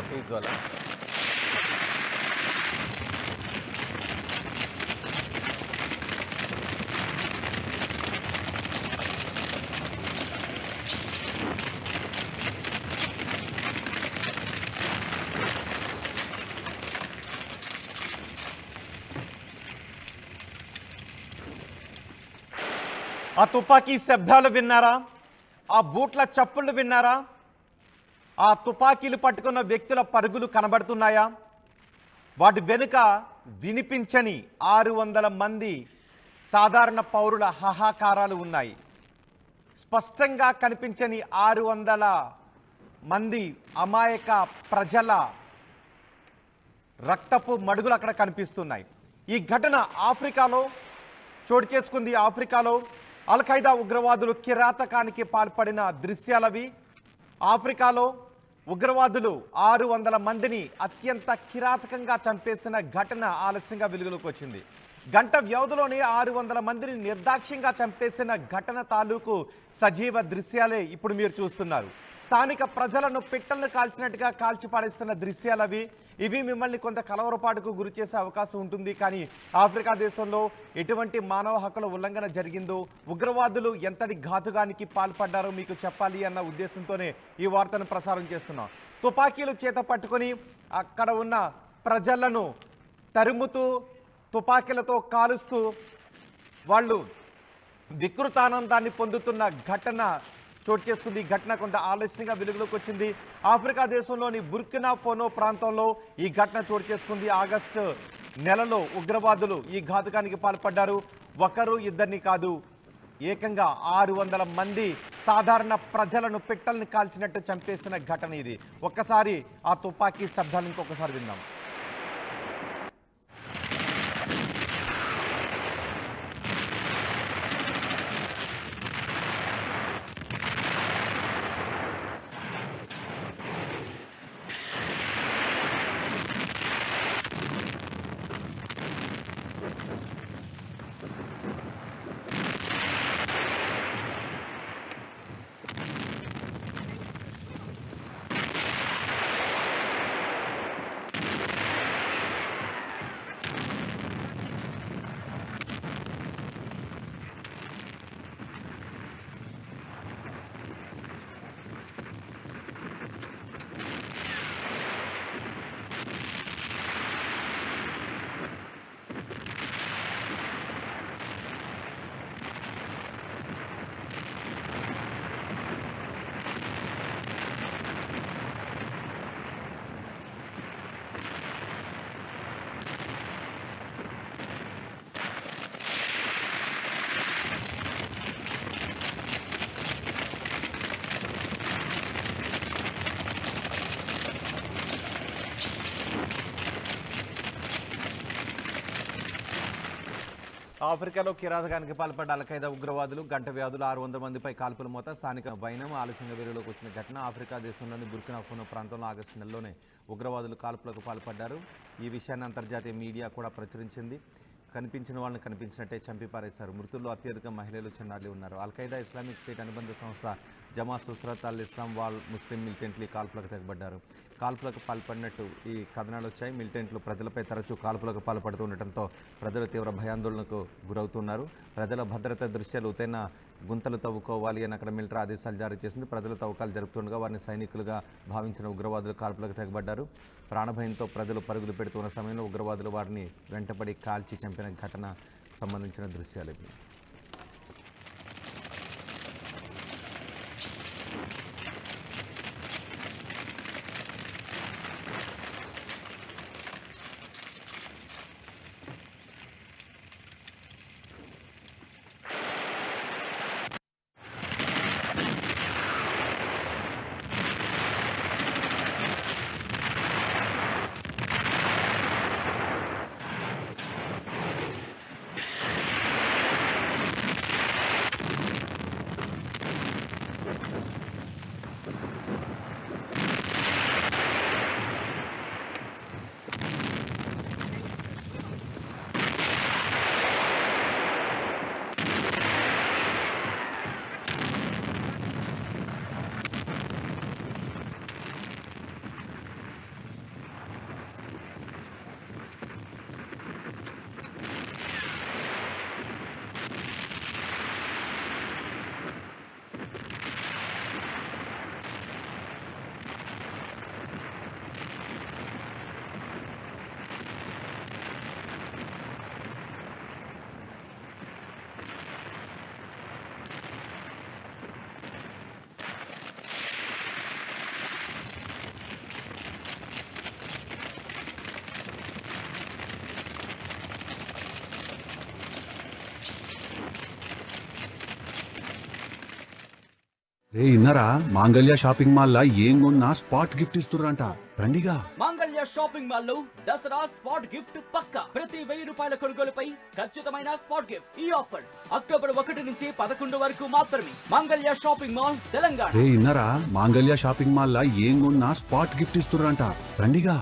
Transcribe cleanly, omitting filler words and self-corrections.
Fuse వల్ల. ఆ తుపాకీ శబ్దాలు విన్నారా? ఆ బూట్ల చప్పుళ్ళు విన్నారా? ఆ తుపాకీలు పట్టుకున్న వ్యక్తుల పరుగులు కనబడుతున్నాయా? వాటి వెనుక వినిపించని 600 మంది సాధారణ పౌరుల హాహాకారాలు ఉన్నాయి. స్పష్టంగా కనిపించని 600 మంది అమాయక ప్రజల రక్తపు మడుగులు అక్కడ కనిపిస్తున్నాయి. ఈ ఘటన ఆఫ్రికాలో చోటు చేసుకుంది. ఆఫ్రికాలో అల్-ఖైదా ఉగ్రవాదులు కిరాతకానికి పాల్పడిన దృశ్యాలవి. ఆఫ్రికాలో ఉగ్రవాదులు 600 మందిని అత్యంత కిరాతకంగా చంపేసిన ఘటన ఆలస్యంగా వెలుగులోకి వచ్చింది. గంట వ్యవధిలోనే 600 మందిని నిర్దాక్ష్యంగా చంపేసిన ఘటన తాలూకు సజీవ దృశ్యాలే ఇప్పుడు మీరు చూస్తున్నారు. స్థానిక ప్రజలను పిట్టలను కాల్చినట్టుగా కాల్చి పాడేస్తున్న దృశ్యాలవి. ఇవి మిమ్మల్ని కొంత కలవరపాటుకు గురి చేసే అవకాశం ఉంటుంది. కానీ ఆఫ్రికా దేశంలో ఎటువంటి మానవ హక్కుల ఉల్లంఘన జరిగిందో, ఉగ్రవాదులు ఎంతటి ఘాతుకానికి పాల్పడ్డారో మీకు చెప్పాలి అన్న ఉద్దేశంతోనే ఈ వార్తను ప్రసారం చేస్తున్నాం. తుపాకీలు చేత పట్టుకొని అక్కడ ఉన్న ప్రజలను తరుముతూ, తుపాకీలతో కాలుస్తూ వాళ్ళు వికృతానందాన్ని పొందుతున్న ఘటన చోటు చేసుకుంది. ఈ ఘటన కొంత ఆలస్యంగా వెలుగులోకి వచ్చింది. ఆఫ్రికా దేశంలోని బుర్కినా ఫాసో ప్రాంతంలో ఈ ఘటన చోటు చేసుకుంది. ఆగస్టు నెలలో ఉగ్రవాదులు ఈ ఘాతుకానికి పాల్పడ్డారు. ఒకరు ఇద్దరిని కాదు, ఏకంగా 600 మంది సాధారణ ప్రజలను పిట్టల్ని కాల్చినట్టు చంపేసిన ఘటన ఇది. ఒక్కసారి ఆ తుపాకీ శబ్దాలు ఇంకొకసారి విందాం. ఆఫ్రికాలో కిరాతకానికి పాల్పడ్డ అల్-ఖైదా ఉగ్రవాదులు గంట వ్యవధిలో 600 మందిపై కాల్పుల మోత. స్థానిక వైనం ఆలస్యంగా వెలుగులోకి వచ్చిన ఘటన. ఆఫ్రికా దేశంలోని బుర్కినా ఫాసో ప్రాంతంలో ఆగస్టు నెలలోనే ఉగ్రవాదులు కాల్పులకు పాల్పడ్డారు. ఈ విషయాన్ని అంతర్జాతీయ మీడియా కూడా ప్రచురించింది. కనిపించిన వాళ్ళని కనిపించినట్టే చంపి పారేశారు. మృతుల్లో అత్యధిక మహిళలు, చిన్నారులు ఉన్నారు. అల్-ఖైదా ఇస్లామిక్ స్టేట్ అనుబంధ సంస్థ జమాత్ ఉస్రత్ అల్ ఇస్లాం వాల్ ముస్లిం మిలిటెంట్లు కాల్పులకు తెగబడ్డారు. కాల్పులకు పాల్పడినట్టు ఈ కథనాలు వచ్చాయి. మిలిటెంట్లు ప్రజలపై తరచూ కాల్పులకు పాల్పడుతూ ఉండటంతో ప్రజలు తీవ్ర భయాందోళనకు గురవుతున్నారు. ప్రజల భద్రత దృష్ట్యా లోతైన గుంతలు తవ్వుకోవాలి అని అక్కడ మిలిటరీ ఆదేశాలు జారీ చేసింది. ప్రజలు తవ్వకాలు జరుపుతుండగా వారిని సైనికులుగా భావించిన ఉగ్రవాదులు కాల్పులకు తెగబడ్డారు. ప్రాణభయంతో ప్రజలు పరుగులు పెడుతున్న సమయంలో ఉగ్రవాదులు వారిని వెంటపడి కాల్చి చంపిన ఘటన సంబంధించిన దృశ్యాలు ఇవి. రే ఇన్నరా మాంగళ్య షాపింగ్ మాల్ లా ఏం కొన్నా స్పాట్ గిఫ్ట్ ఇస్తుర్రంట రండిగా. మాంగళ్య షాపింగ్ మాల్ లో దసరా స్పాట్ గిఫ్ట్ పక్కా. ప్రతి 1000 రూపాయల కొనుగోలుపై ఖచ్చితమైన స్పాట్ గిఫ్ట్. ఈ ఆఫర్ అక్టోబర్ 1 నుంచి 11 వరకు మాత్రమే. మాంగళ్య షాపింగ్ మాల్, తెలంగాణ. రే ఇన్నరా మాంగళ్య షాపింగ్ మాల్ లా ఏం కొన్నా స్పాట్ గిఫ్ట్ ఇస్తుర్రంట రండిగా.